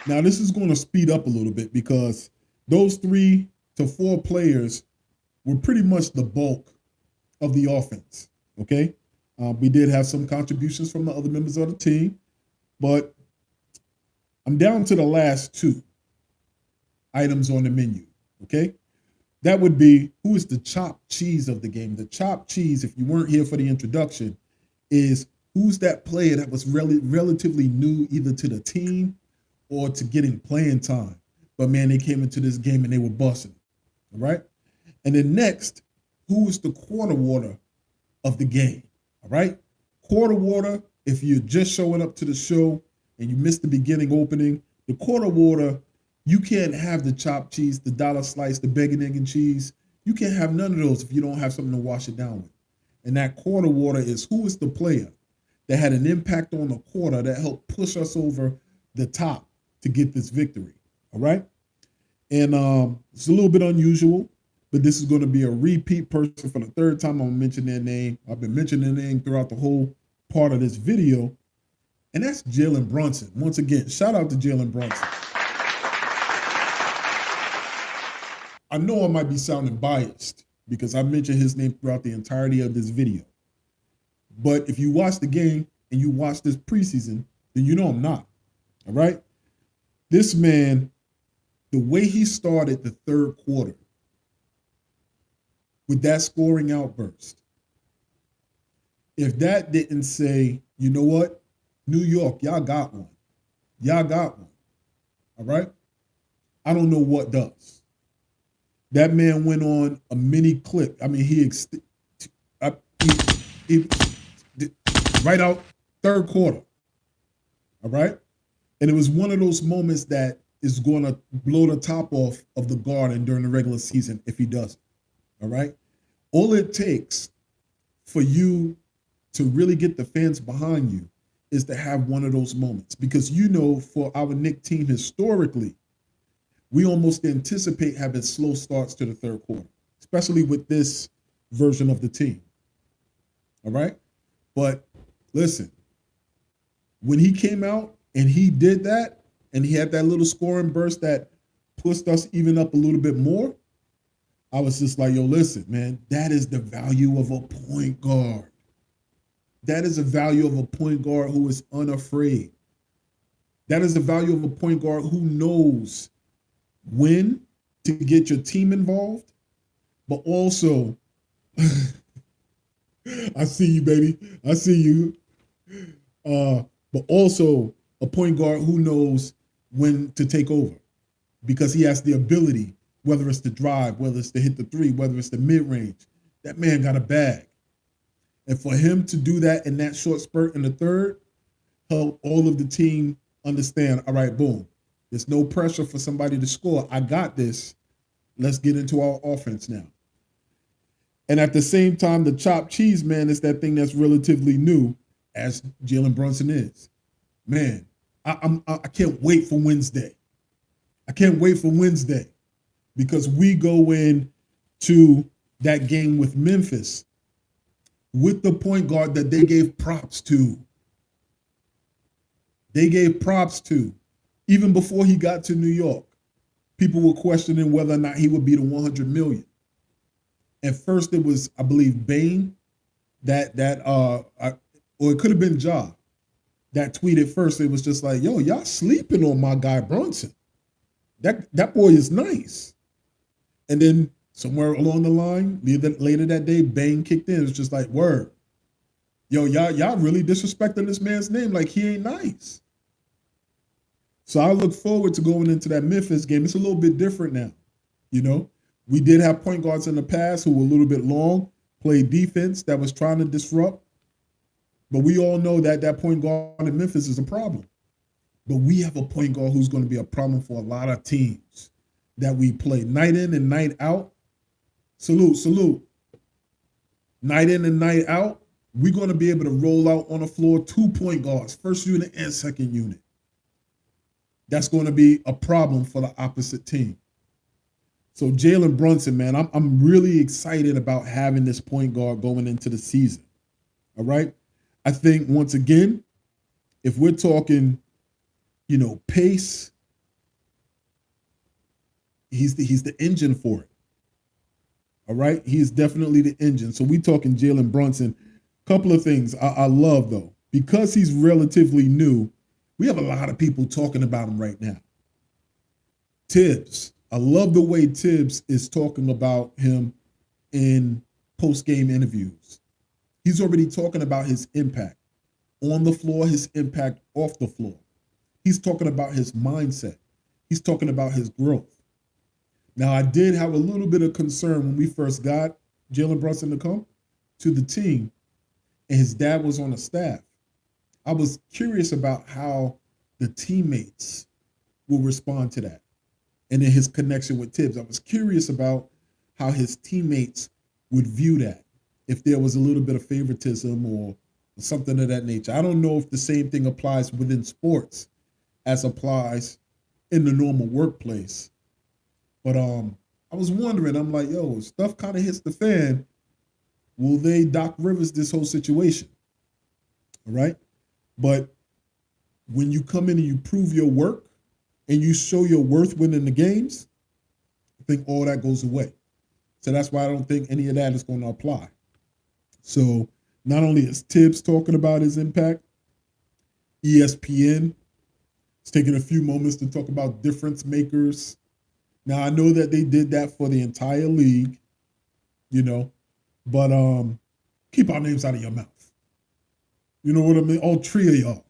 Now, this is going to speed up a little bit because those 3 to 4 players were pretty much the bulk of the offense, okay? We did have some contributions from the other members of the team, but I'm down to the last 2 items on the menu, okay? That would be who is the chopped cheese of the game. The chopped cheese, if you weren't here for the introduction, is who's that player that was relatively new either to the team or to getting playing time. But man, they came into this game and they were busting. All right. And then next, who's the quarter water of the game? All right. Quarter water, if you're just showing up to the show and you missed the beginning opening, the quarter water, you can't have the chopped cheese, the dollar slice, the bacon, egg, and cheese. You can't have none of those if you don't have something to wash it down with. And that quarter water is who is the player that had an impact on the quarter that helped push us over the top to get this victory. All right. And it's a little bit unusual, but this is going to be a repeat person for the 3rd time I'm going to mention their name. I've been mentioning their name throughout the whole part of this video, and that's Jalen Brunson. Once again, shout out to Jalen Brunson. I know I might be sounding biased because I mentioned his name throughout the entirety of this video. But if you watch the game and you watch this preseason, then you know I'm not. All right? This man, the way he started the 3rd quarter with that scoring outburst, if that didn't say, you know what, New York, y'all got one. Y'all got one. All right? I don't know what does. That man went on a mini clip. I mean, he right out 3rd quarter. All right? And it was one of those moments that is going to blow the top off of the Garden during the regular season if he doesn't. All right? All it takes for you to really get the fans behind you is to have one of those moments. Because for our Knicks team historically, we almost anticipate having slow starts to the 3rd quarter, especially with this version of the team. All right? But listen, when he came out and he did that, and he had that little scoring burst that pushed us even up a little bit more, I was just like, yo, listen, man, that is the value of a point guard. That is the value of a point guard who is unafraid. That is the value of a point guard who knows when to get your team involved, but also, I see you, baby. I see you. But also a point guard who knows when to take over because he has the ability, whether it's to drive, whether it's to hit the three, whether it's the mid-range. That man got a bag. And for him to do that in that short spurt in the third, helped all of the team understand, all right, boom, there's no pressure for somebody to score. I got this. Let's get into our offense now. And at the same time, the chopped cheese, man, is that thing that's relatively new, as Jalen Brunson is. Man, I can't wait for Wednesday. I can't wait for Wednesday because we go in to that game with Memphis with the point guard that they gave props to. They gave props to. Even before he got to New York, people were questioning whether or not he would be the 100 million. At first, it was, I believe, Bain or it could have been Ja that tweeted first. It was just like, yo, y'all sleeping on my guy Brunson. That boy is nice. And then somewhere along the line, later that day, Bain kicked in. It's just like, word. Yo, y'all really disrespecting this man's name like he ain't nice. So I look forward to going into that Memphis game. It's a little bit different now. You know, we did have point guards in the past who were a little bit long, played defense that was trying to disrupt. But we all know that that point guard in Memphis is a problem. But we have a point guard who's going to be a problem for a lot of teams that we play night in and night out. Salute. Night in and night out, we're going to be able to roll out on the floor 2 point guards, first unit and second unit. That's going to be a problem for the opposite team. So Jalen Brunson, man, I'm really excited about having this point guard going into the season. All right? I think, once again, if we're talking, you know, pace, he's the engine for it. All right? He is definitely the engine. So we talking Jalen Brunson. Couple of things I love, though. Because he's relatively new, we have a lot of people talking about him right now. Tibbs. I love the way Tibbs is talking about him in post-game interviews. He's already talking about his impact on the floor, his impact off the floor. He's talking about his mindset. He's talking about his growth. Now, I did have a little bit of concern when we first got Jalen Brunson to come to the team, and his dad was on the staff. I was curious about how the teammates will respond to that. And then his connection with Tibbs. I was curious about how his teammates would view that, if there was a little bit of favoritism or something of that nature. I don't know if the same thing applies within sports as applies in the normal workplace. But I was wondering, I'm like, yo, stuff kind of hits the fan. Will they Doc Rivers this whole situation? All right? But when you come in and you prove your work and you show your worth winning the games, I think all that goes away. So that's why I don't think any of that is going to apply. So not only is Tibbs talking about his impact, ESPN is taking a few moments to talk about difference makers. Now, I know that they did that for the entire league, you know, but keep our names out of your mouth. You know what I mean? All three of y'all.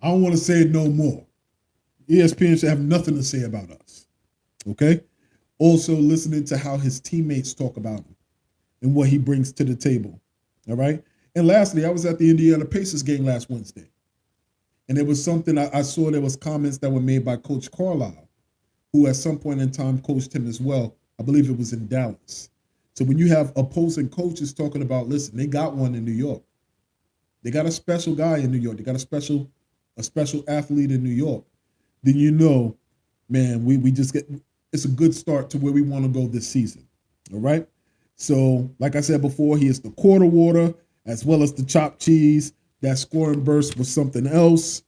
I don't want to say it no more. ESPN should have nothing to say about us, okay? Also listening to how his teammates talk about him and what he brings to the table, all right? And lastly, I was at the Indiana Pacers game last Wednesday, and there was something I saw. There was comments that were made by Coach Carlisle, who at some point in time coached him as well. I believe it was in Dallas. So when you have opposing coaches talking about, listen, they got one in New York. They got a special guy in New York. They got a special athlete in New York. Then you know, man, we just get, it's a good start to where we want to go this season. All right. So, like I said before, he is the quarter water as well as the chopped cheese. That scoring burst was something else.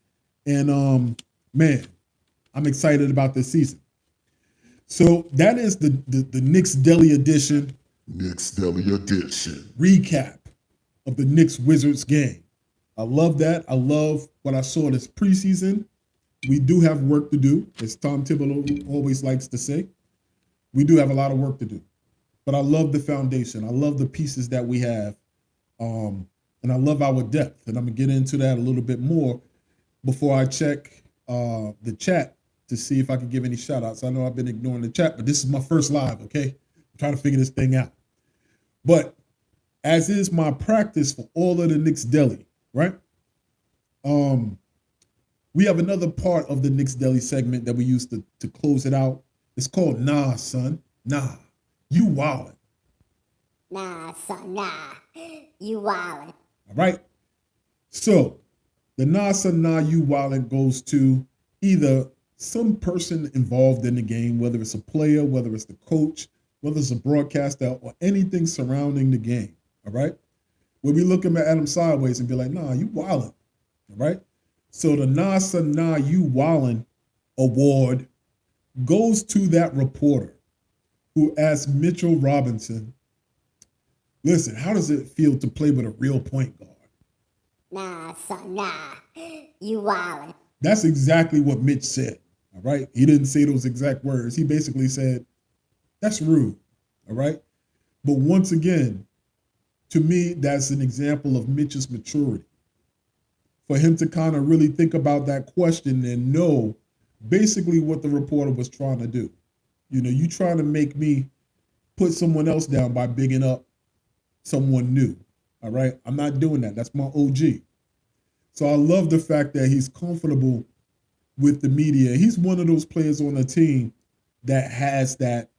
And man, I'm excited about this season. So that is the Knicks Deli edition Knicks Deli edition. recap of the Knicks Wizards game. I love that. I love what I saw this preseason. We do have work to do, as Tom Thibodeau always likes to say. We do have a lot of work to do. But I love the foundation. I love the pieces that we have. And I love our depth. And I'm going to get into that a little bit more before I check the chat to see if I can give any shout outs. I know I've been ignoring the chat, but this is my first live, okay? I'm trying to figure this thing out. But as is my practice for all of the Knicks Deli, right? We have another part of the Knicks Deli segment that we used to close it out. It's called Nah, Son. Nah, you wildin'. Nah, son, nah. You wildin'. All right? So, the Nah, Son, Nah, you wildin' goes to either some person involved in the game, whether it's a player, whether it's the coach, whether it's a broadcaster, or anything surrounding the game. All right? Where we look at Adam sideways and be like, nah, you wildin'. All right? So the Nah, Son, Nah, you wildin' award goes to that reporter who asked Mitchell Robinson, listen, how does it feel to play with a real point guard? Nah, son, nah. You wildin'. That's exactly what Mitch said. All right? He didn't say those exact words. He basically said, that's rude. All right? But once again, to me, that's an example of Mitch's maturity. For him to kind of really think about that question and know basically what the reporter was trying to do. You know, you trying to make me put someone else down by bigging up someone new. All right? I'm not doing that. That's my OG. So I love the fact that he's comfortable with the media. He's one of those players on the team that has that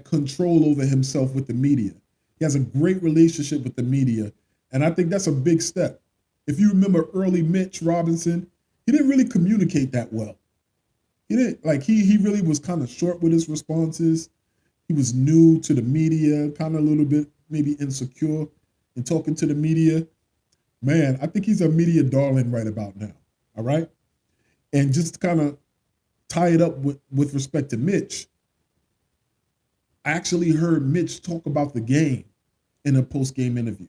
control over himself with the media. He has a great relationship with the media. And I think that's a big step. If you remember early Mitch Robinson, he didn't really communicate that well. He didn't, like, he really was kind of short with his responses. He was new to the media, kind of a little bit maybe insecure in talking to the media. Man, I think he's a media darling right about now. All right? And just kind of tie it up with respect to Mitch, I actually heard Mitch talk about the game in a post-game interview.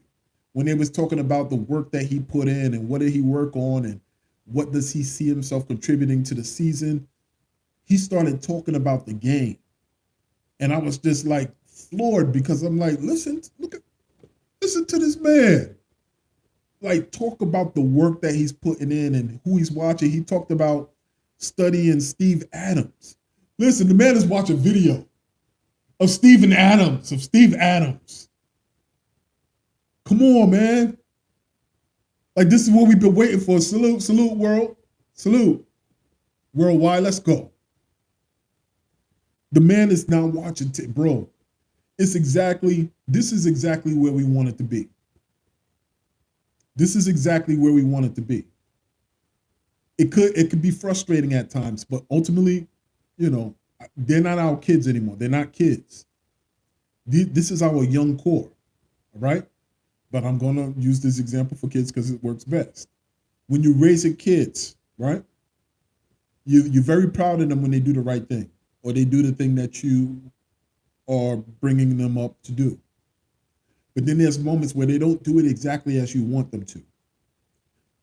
When they was talking about the work that he put in and what did he work on and what does he see himself contributing to the season, he started talking about the game. And I was just like floored because I'm like, listen to this man. Like, talk about the work that he's putting in and who he's watching. He talked about studying Steve Adams. Listen, the man is watching video of Steve Adams. Come on, man. Like, this is what we've been waiting for. Salute, world. Salute. Worldwide, let's go. The man is now watching, bro. This is exactly where we want it to be. This is exactly where we want it to be. It could be frustrating at times, but ultimately, you know, they're not our kids anymore. They're not kids. This is our young core, all right? But I'm going to use this example for kids because it works best. When you're raising kids, right, you're very proud of them when they do the right thing or they do the thing that you are bringing them up to do. But then there's moments where they don't do it exactly as you want them to.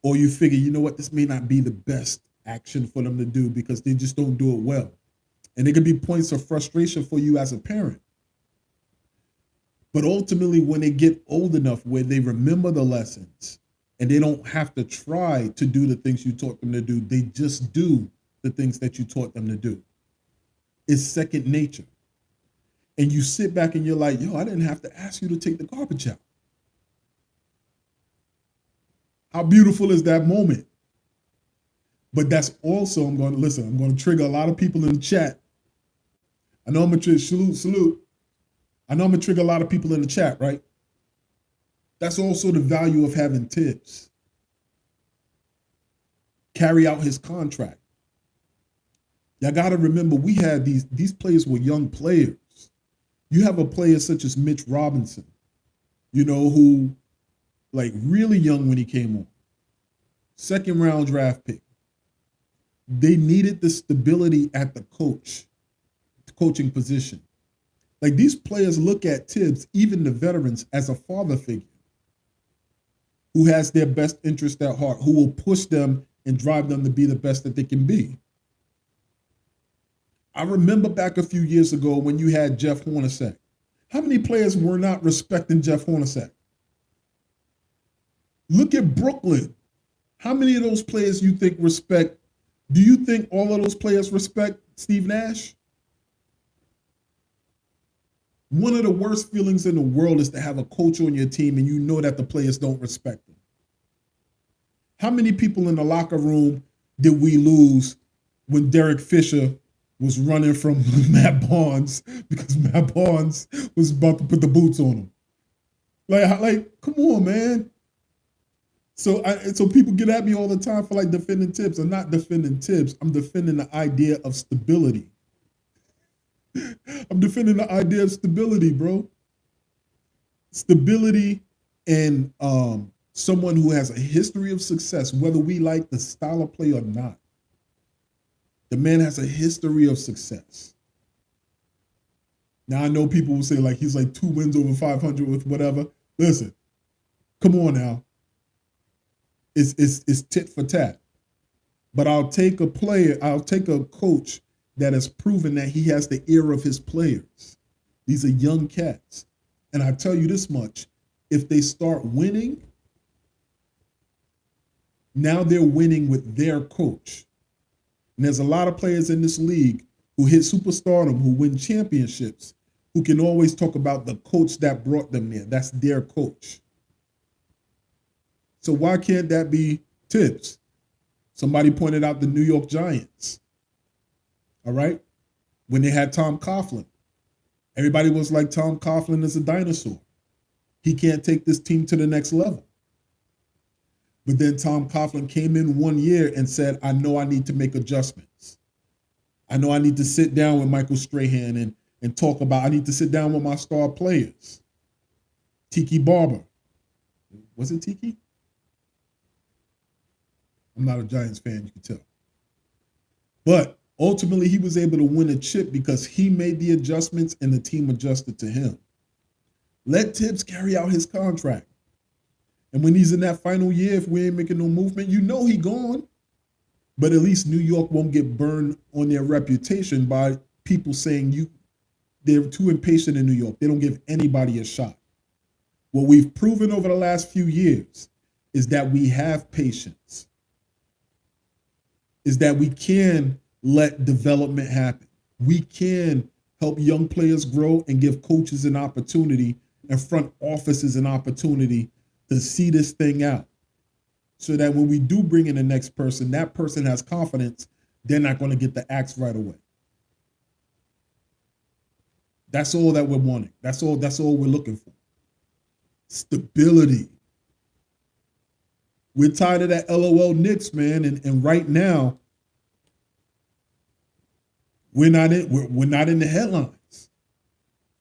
Or you figure, you know what, this may not be the best action for them to do because they just don't do it well. And it could be points of frustration for you as a parent. But ultimately, when they get old enough where they remember the lessons and they don't have to try to do the things you taught them to do, they just do the things that you taught them to do. It's second nature. And you sit back and you're like, yo, I didn't have to ask you to take the garbage out. How beautiful is that moment? But that's also, I'm going to trigger a lot of people in the chat. I know I'm going to salute. I know I'm going to trigger a lot of people in the chat, right? That's also the value of having Tibbs carry out his contract. Y'all got to remember, we had these players were young players. You have a player such as Mitch Robinson, you know, who, like, really young when he came on. Second round draft pick. They needed the stability at the coach coaching position. Like, these players look at Tibbs, even the veterans, as a father figure who has their best interest at heart, who will push them and drive them to be the best that they can be. I remember back a few years ago when you had Jeff Hornacek. How many players were not respecting Jeff Hornacek? Look at Brooklyn. How many of those players you think respect? Do you think all of those players respect Steve Nash? One of the worst feelings in the world is to have a coach on your team and you know that the players don't respect them. How many people in the locker room did we lose when Derek Fisher was running from Matt Barnes because Matt Barnes was about to put the boots on him? Like, come on, man. So people get at me all the time for like defending Tibbs. I'm not defending Tibbs. I'm defending the idea of stability. I'm defending the idea of stability, bro. Stability and someone who has a history of success, whether we like the style of play or not. The man has a history of success. Now, I know people will say like he's like 2 wins over 500 with whatever. Listen, come on now. It's tit for tat. But I'll take a coach that has proven that he has the ear of his players. These are young cats. And I tell you this much, if they start winning, now they're winning with their coach. And there's a lot of players in this league who hit superstardom, who win championships, who can always talk about the coach that brought them there. That's their coach. So why can't that be Tibbs? Somebody pointed out the New York Giants. All right? When they had Tom Coughlin. Everybody was like, Tom Coughlin is a dinosaur. He can't take this team to the next level. But then Tom Coughlin came in 1 year and said, I know I need to make adjustments. I know I need to sit down with Michael Strahan and talk about, I need to sit down with my star players. Tiki Barber. Was it Tiki? I'm not a Giants fan, you can tell. But ultimately, he was able to win a chip because he made the adjustments and the team adjusted to him. Let Tibbs carry out his contract. And when he's in that final year, if we ain't making no movement, you know he gone. But at least New York won't get burned on their reputation by people saying they're too impatient in New York. They don't give anybody a shot. What we've proven over the last few years is that we have patience, is that we can let development happen. We can help young players grow and give coaches an opportunity and front offices an opportunity to see this thing out. So that when we do bring in the next person, that person has confidence they're not going to get the axe right away. That's all that we're wanting. That's all we're looking for. Stability. We're tired of that LOL Knicks, man, and right now we're not in the headlines.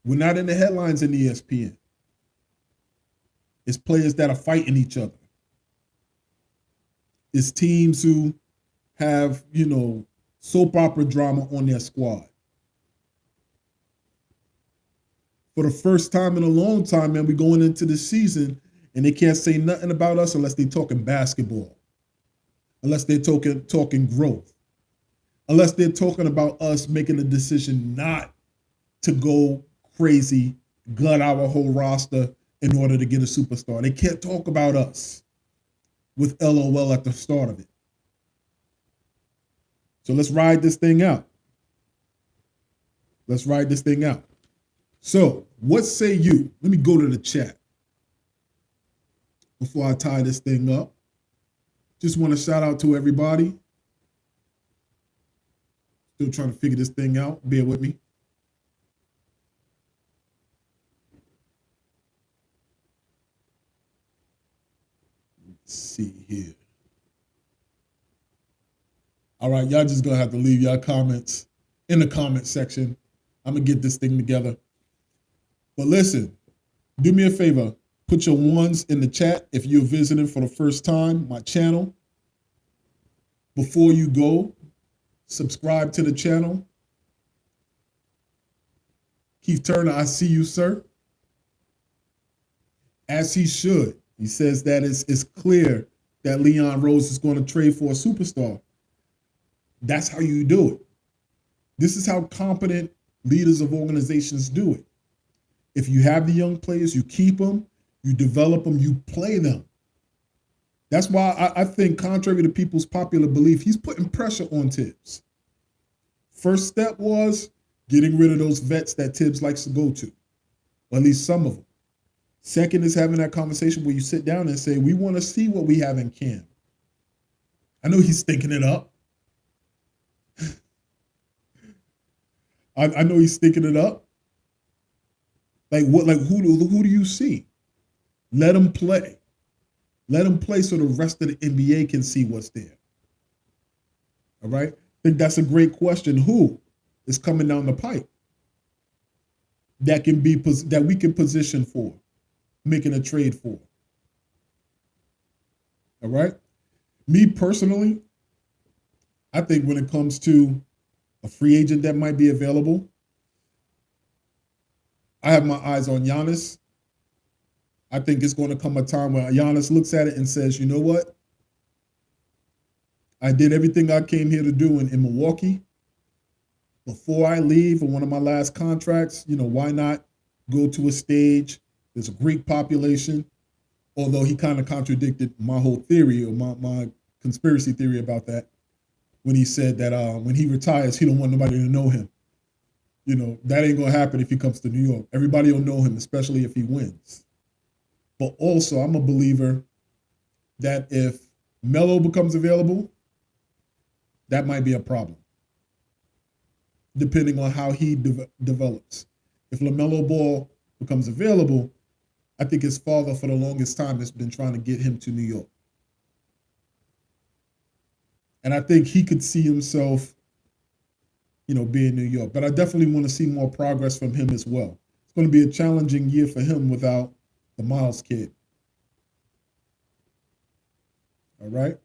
We're not in the headlines in ESPN. It's players that are fighting each other. It's teams who have, soap opera drama on their squad. For the first time in a long time, man, we're going into the season and they can't say nothing about us unless they're talking basketball, unless they're talking growth, unless they're talking about us making a decision not to go crazy, gut our whole roster in order to get a superstar. They can't talk about us with LOL at the start of it. So let's ride this thing out. Let's ride this thing out. So what say you? Let me go to the chat before I tie this thing up. Just want to shout out to everybody. Still trying to figure this thing out. Bear with me. Let's see here. All right, y'all just gonna have to leave y'all comments in the comment section. I'm gonna get this thing together. But listen, do me a favor. Put your ones in the chat if you're visiting for the first time, my channel. Before you go, subscribe to the channel. Keith Turner, I see you, sir. As he should. He says that it's clear that Leon Rose is going to trade for a superstar. That's how you do it. This is how competent leaders of organizations do it. If you have the young players, you keep them, you develop them, you play them. That's why I think, contrary to people's popular belief, he's putting pressure on Tibbs. First step was getting rid of those vets that Tibbs likes to go to, or at least some of them. Second is having that conversation where you sit down and say, we want to see what we have in Cam. I know he's thinking it up. I know he's thinking it up. Like what? Like who do you see? Let him play. Let him play so the rest of the NBA can see what's there. All right? I think that's a great question. Who is coming down the pipe that we can position for, making a trade for? All right? Me personally, I think when it comes to a free agent that might be available, I have my eyes on Giannis. I think it's going to come a time where Giannis looks at it and says, you know what? I did everything I came here to do in Milwaukee. Before I leave on one of my last contracts, why not go to a stage? There's a Greek population, although he kind of contradicted my whole theory or my conspiracy theory about that when he said that when he retires, he don't want nobody to know him. That ain't going to happen if he comes to New York. Everybody will know him, especially if he wins. But also, I'm a believer that if Melo becomes available, that might be a problem, depending on how he develops. If LaMelo Ball becomes available, I think his father, for the longest time, has been trying to get him to New York. And I think he could see himself, be in New York. But I definitely want to see more progress from him as well. It's going to be a challenging year for him without the Miles kid. All right.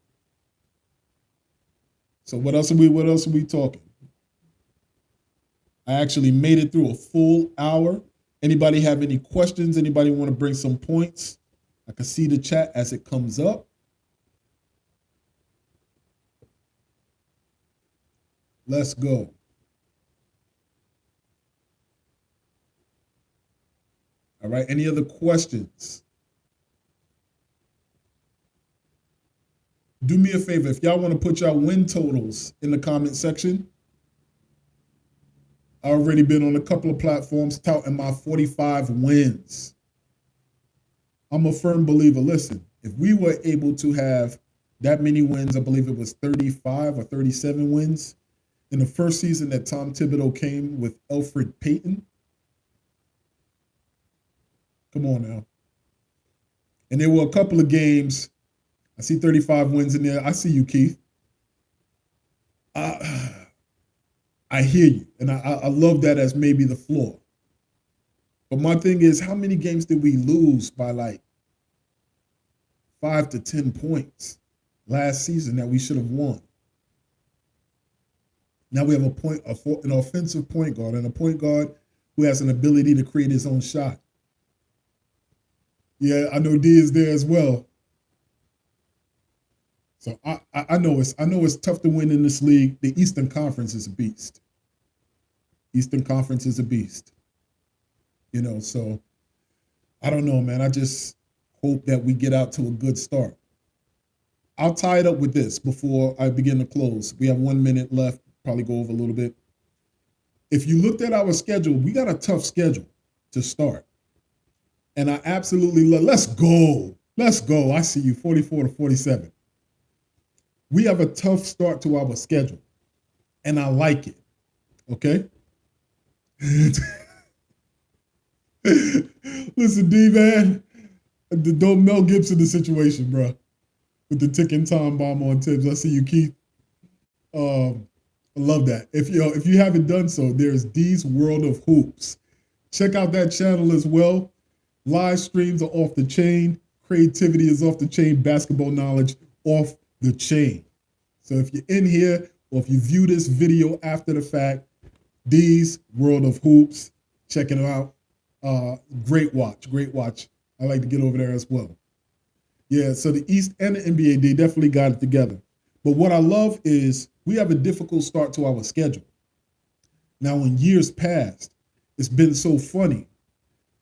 So what else are we talking? I actually made it through a full hour. Anybody have any questions? Anybody want to bring some points? I can see the chat as it comes up. Let's go. All right. Any other questions? Do me a favor. If y'all want to put y'all win totals in the comment section, I've already been on a couple of platforms touting my 45 wins. I'm a firm believer. Listen, if we were able to have that many wins, I believe it was 35 or 37 wins in the first season that Tom Thibodeau came with Elfrid Payton. Come on now. And there were a couple of games. I see 35 wins in there. I see you, Keith. I hear you. And I love that as maybe the floor. But my thing is, how many games did we lose by like 5 to 10 points last season that we should have won? Now we have an offensive point guard and a point guard who has an ability to create his own shot. Yeah, I know D is there as well. So I know it's tough to win in this league. The Eastern Conference is a beast. Eastern Conference is a beast. So I don't know, man. I just hope that we get out to a good start. I'll tie it up with this before I begin to close. We have 1 minute left, probably go over a little bit. If you looked at our schedule, we got a tough schedule to start. And I absolutely love, let's go. Let's go. I see you, 44 to 47. We have a tough start to our schedule, and I like it. Okay? Listen, D, man, don't Mel Gibson the situation, bro, with the ticking time bomb on Tibbs. I see you, Keith. I love that. If you haven't done so, there's D's World of Hoops. Check out that channel as well. Live streams are off the chain. Creativity is off the chain. Basketball knowledge off the chain. So if you're in here or if you view this video after the fact, D's World of Hoops, checking it out. Great watch. I like to get over there as well. Yeah, so the East and the NBA, they definitely got it together. But what I love is we have a difficult start to our schedule. Now, in years past, it's been so funny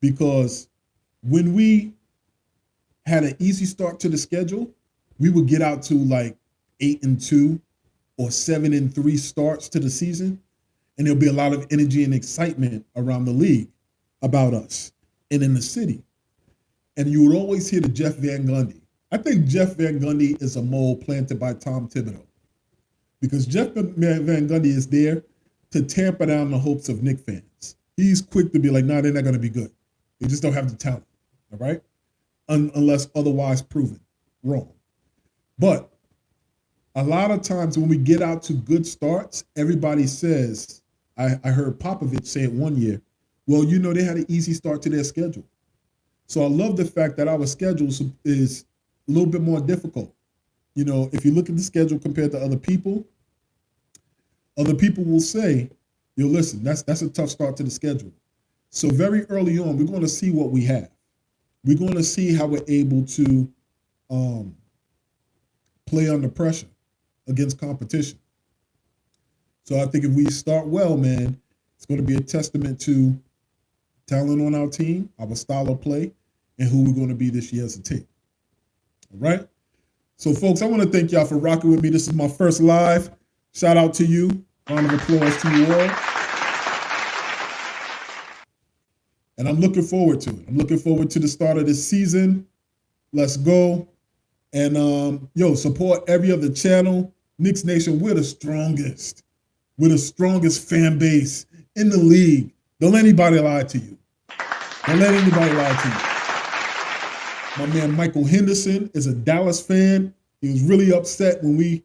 because when we had an easy start to the schedule, we would get out to like 8-2 or 7-3 starts to the season. And there'll be a lot of energy and excitement around the league about us and in the city. And you would always hear the Jeff Van Gundy. I think Jeff Van Gundy is a mole planted by Tom Thibodeau because Jeff Van Gundy is there to tamper down the hopes of Knicks fans. He's quick to be like, nah, they're not going to be good. They just don't have the talent, all right? Unless otherwise proven wrong. But a lot of times when we get out to good starts, everybody says, I heard Popovich say it one year, well, you know, they had an easy start to their schedule. So I love the fact that our schedule is a little bit more difficult. You know, if you look at the schedule compared to other people will say, yo, listen, that's a tough start to the schedule. So very early on, we're going to see what we have. We're going to see how we're able to play under pressure against competition. So I think if we start well, man, it's going to be a testament to talent on our team, our style of play, and who we're going to be this year as a team. All right? So, folks, I want to thank y'all for rocking with me. This is my first live. Shout out to you. Round of applause to you all. And I'm looking forward to it. I'm looking forward to the start of this season. Let's go. And, support every other channel. Knicks Nation, we're the strongest. We're the strongest fan base in the league. Don't let anybody lie to you. Don't let anybody lie to you. My man Michael Henderson is a Dallas fan. He was really upset when we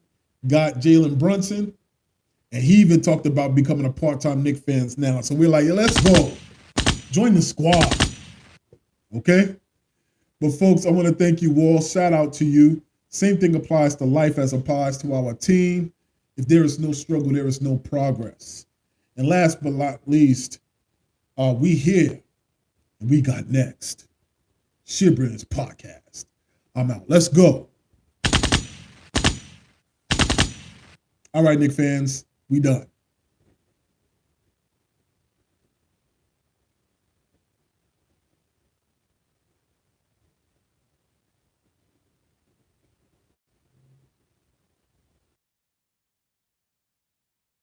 got Jalen Brunson. And he even talked about becoming a part-time Knicks fan now. So we're like, yeah, let's go. Join the squad. Okay? But folks, I want to thank you all. Shout out to you. Same thing applies to life as applies to our team. If there is no struggle, there is no progress. And last but not least, we here and we got next. Shir Brilliance Podcast. I'm out. Let's go. All right, Knicks fans, we done.